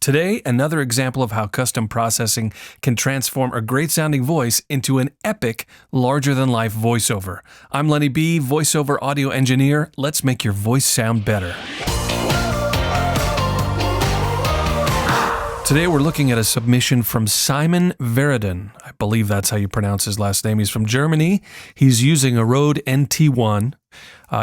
Today, another example of how custom processing can transform a great-sounding voice into an epic, larger-than-life voiceover. I'm Lenny B, voiceover audio engineer. Let's make your voice sound better. Today, we're looking at a submission from Simon Vereden. I believe that's how you pronounce his last name. He's from Germany. He's using a Rode NT1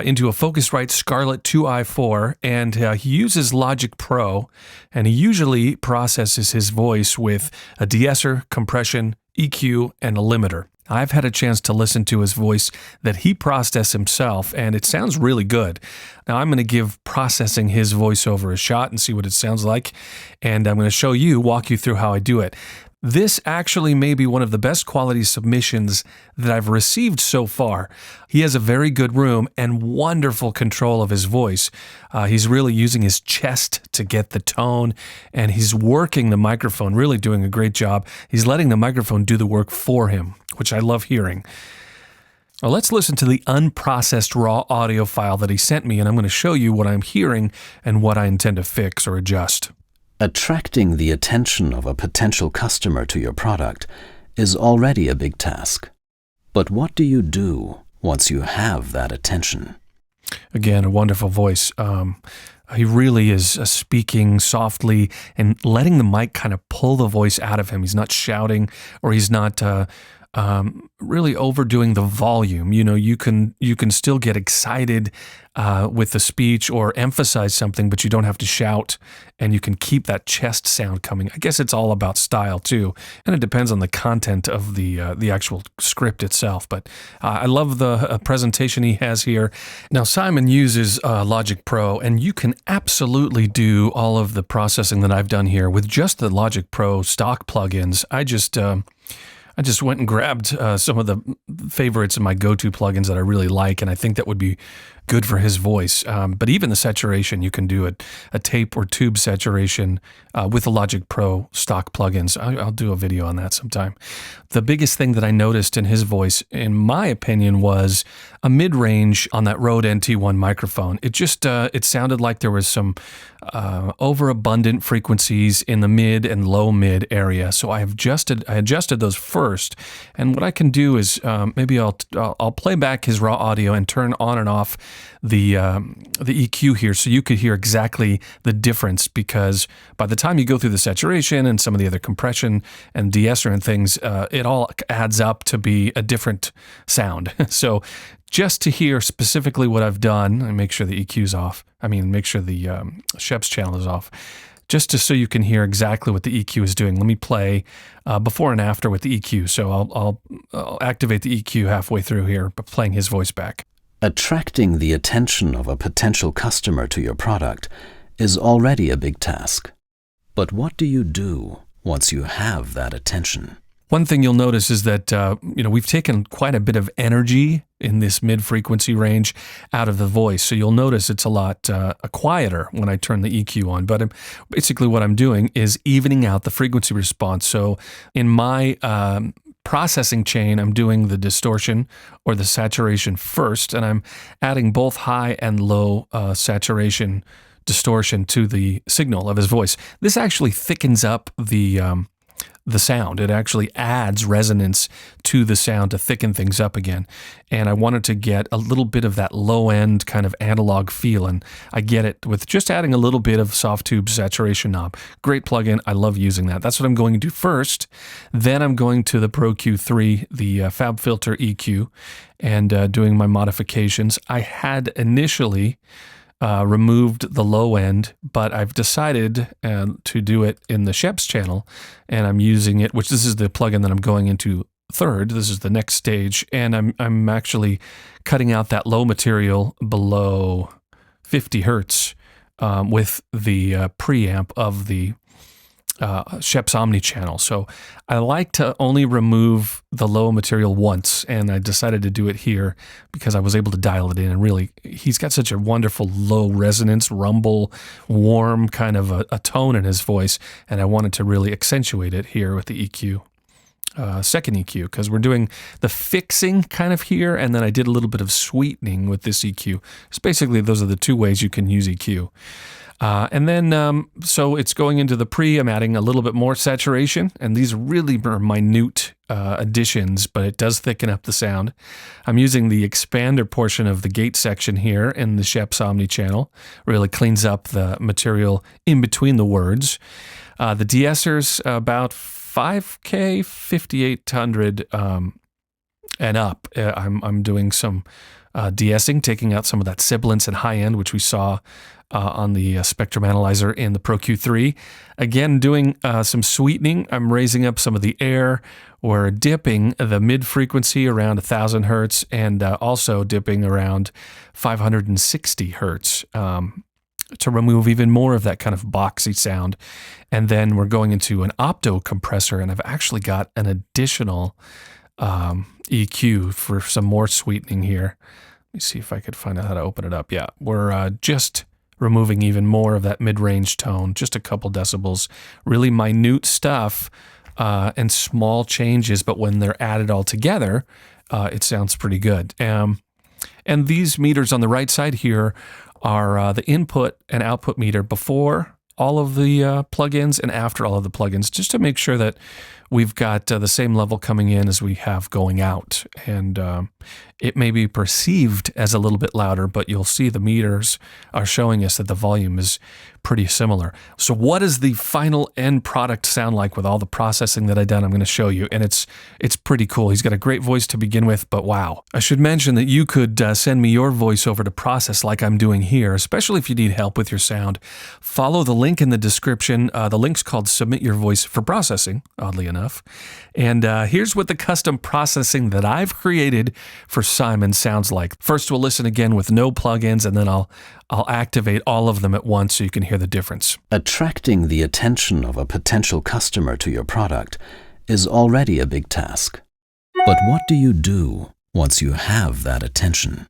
into a Focusrite Scarlett 2i4, and he uses Logic Pro, and he usually processes his voice with a de-esser, compression, EQ, and a limiter. I've had a chance to listen to his voice that he processed himself, and it sounds really good. Now, I'm going to give processing his voiceover a shot and see what it sounds like, and I'm going to walk you through how I do it. This actually may be one of the best quality submissions that I've received so far. He has a very good room and wonderful control of his voice. He's really using his chest to get the tone, and he's working the microphone, really doing a great job. He's letting the microphone do the work for him, which I love hearing. Well, let's listen to the unprocessed raw audio file that he sent me, and I'm going to show you what I'm hearing and what I intend to fix or adjust. Attracting the attention of a potential customer to your product is already a big task. But what do you do once you have that attention? Again, a wonderful voice. He really is speaking softly and letting the mic kind of pull the voice out of him. He's not shouting, or he's not really overdoing the volume. You know, you can still get excited with the speech or emphasize something, but you don't have to shout, and you can keep that chest sound coming. I guess it's all about style too, and it depends on the content of the actual script itself. But I love the presentation he has here. Now, Simon uses Logic Pro, and you can absolutely do all of the processing that I've done here with just the Logic Pro stock plugins. I just went and grabbed some of the favorites and my go-to plugins that I really like, and I think that would be good for his voice. But even the saturation, you can do a tape or tube saturation with the Logic Pro stock plugins. I'll do a video on that sometime. The biggest thing that I noticed in his voice, in my opinion, was a mid-range on that Rode NT1 microphone. It just it sounded like there was some overabundant frequencies in the mid and low mid area. So I adjusted those first, and what I can do is maybe I'll play back his raw audio and turn on and off the EQ here, so you could hear exactly the difference, because by the time you go through the saturation and some of the other compression and de-esser and things, it all adds up to be a different sound. So just to hear specifically what I've done, and make sure the EQ's off, make sure the Scheps channel is off, so you can hear exactly what the EQ is doing. Let me play before and after with the EQ. So I'll activate the EQ halfway through here, but playing his voice back. Attracting the attention of a potential customer to your product is already a big task. But what do you do once you have that attention? One thing you'll notice is that we've taken quite a bit of energy in this mid-frequency range out of the voice. So you'll notice it's a lot quieter when I turn the EQ on. But basically what I'm doing is evening out the frequency response. So in my processing chain, I'm doing the distortion or the saturation first, and I'm adding both high and low saturation distortion to the signal of his voice. This actually thickens up the sound. It actually adds resonance to the sound to thicken things up again. And I wanted to get a little bit of that low-end kind of analog feel, and I get it with just adding a little bit of soft tube saturation knob. Great plugin. I love using that. That's what I'm going to do first. Then I'm going to the Pro Q3, the FabFilter EQ, and doing my modifications. I had initially removed the low end, but I've decided to do it in the Scheps channel, and I'm using it, which this is the plugin that I'm going into third. This is the next stage, and I'm actually cutting out that low material below 50 hertz with the preamp of the Scheps Omni Channel. So I like to only remove the low material once, and I decided to do it here because I was able to dial it in, and really, he's got such a wonderful low resonance, rumble, warm kind of a tone in his voice, and I wanted to really accentuate it here with the EQ. Second EQ, because we're doing the fixing kind of here, and then I did a little bit of sweetening with this EQ. So basically, those are the two ways you can use EQ. And then, so it's going into the pre, I'm adding a little bit more saturation, and these really are minute additions, but it does thicken up the sound. I'm using the expander portion of the gate section here in the Scheps Omni Channel. Really cleans up the material in between the words. The de-esser's about 5K, 5800 and up. I'm doing some de-essing, taking out some of that sibilance and high end, which we saw on the Spectrum Analyzer in the Pro Q3. Again, doing some sweetening. I'm raising up some of the air. We're dipping the mid frequency around 1000 hertz and also dipping around 560 hertz to remove even more of that kind of boxy sound. And then we're going into an opto compressor, and I've actually got an additional EQ for some more sweetening here. Let me see if I could find out how to open it up. Yeah, we're just removing even more of that mid-range tone, just a couple decibels. Really minute stuff and small changes, but when they're added all together, it sounds pretty good. And these meters on the right side here are the input and output meter before all of the plugins and after all of the plugins, just to make sure that we've got the same level coming in as we have going out. And it may be perceived as a little bit louder, but you'll see the meters are showing us that the volume is pretty similar. So what does the final end product sound like with all the processing that I've done? I'm going to show you, and it's pretty cool. He's got a great voice to begin with, but wow. I should mention that you could send me your voiceover to process like I'm doing here, especially if you need help with your sound. Follow the link in the description. The link's called Submit Your Voice for Processing, oddly enough. And here's what the custom processing that I've created for Simon sounds like. First, we'll listen again with no plugins, and then I'll activate all of them at once so you can hear the difference. Attracting the attention of a potential customer to your product is already a big task. But what do you do once you have that attention?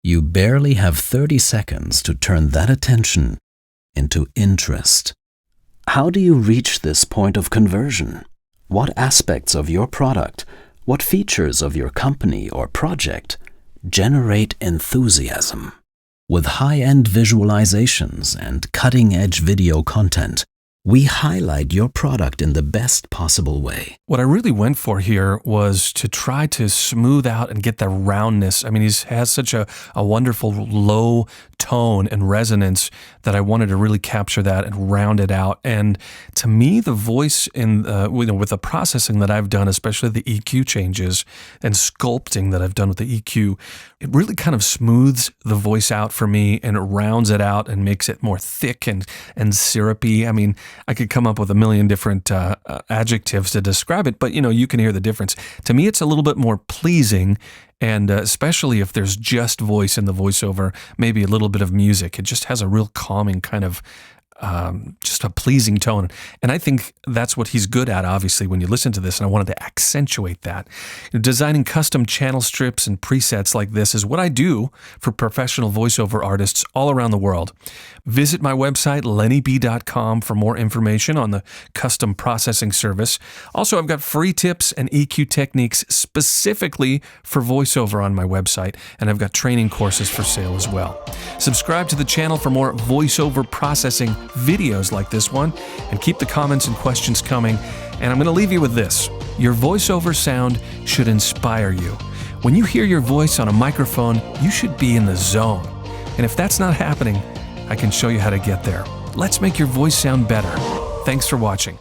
You barely have 30 seconds to turn that attention into interest. How do you reach this point of conversion? What aspects of your product, what features of your company or project generate enthusiasm? With high-end visualizations and cutting-edge video content, we highlight your product in the best possible way. What I really went for here was to try to smooth out and get the roundness. I mean, he has such a wonderful low tone and resonance that I wanted to really capture that and round it out. And to me, the voice in with the processing that I've done, especially the EQ changes and sculpting that I've done with the EQ, it really kind of smooths the voice out for me, and it rounds it out and makes it more thick and syrupy. I mean, I could come up with a million different adjectives to describe it, but you can hear the difference. To me, it's a little bit more pleasing, and especially if there's just voice in the voiceover, maybe a little bit of music. It just has a real calming kind of just a pleasing tone. And I think that's what he's good at, obviously, when you listen to this, and I wanted to accentuate that. Designing custom channel strips and presets like this is what I do for professional voiceover artists all around the world. Visit my website, lennyb.com, for more information on the custom processing service. Also, I've got free tips and EQ techniques specifically for voiceover on my website, and I've got training courses for sale as well. Subscribe to the channel for more voiceover processing videos like this one, and keep the comments and questions coming. And I'm going to leave you with this. Your voiceover sound should inspire you. When you hear your voice on a microphone, you should be in the zone. And if that's not happening, I can show you how to get there. Let's make your voice sound better. Thanks for watching.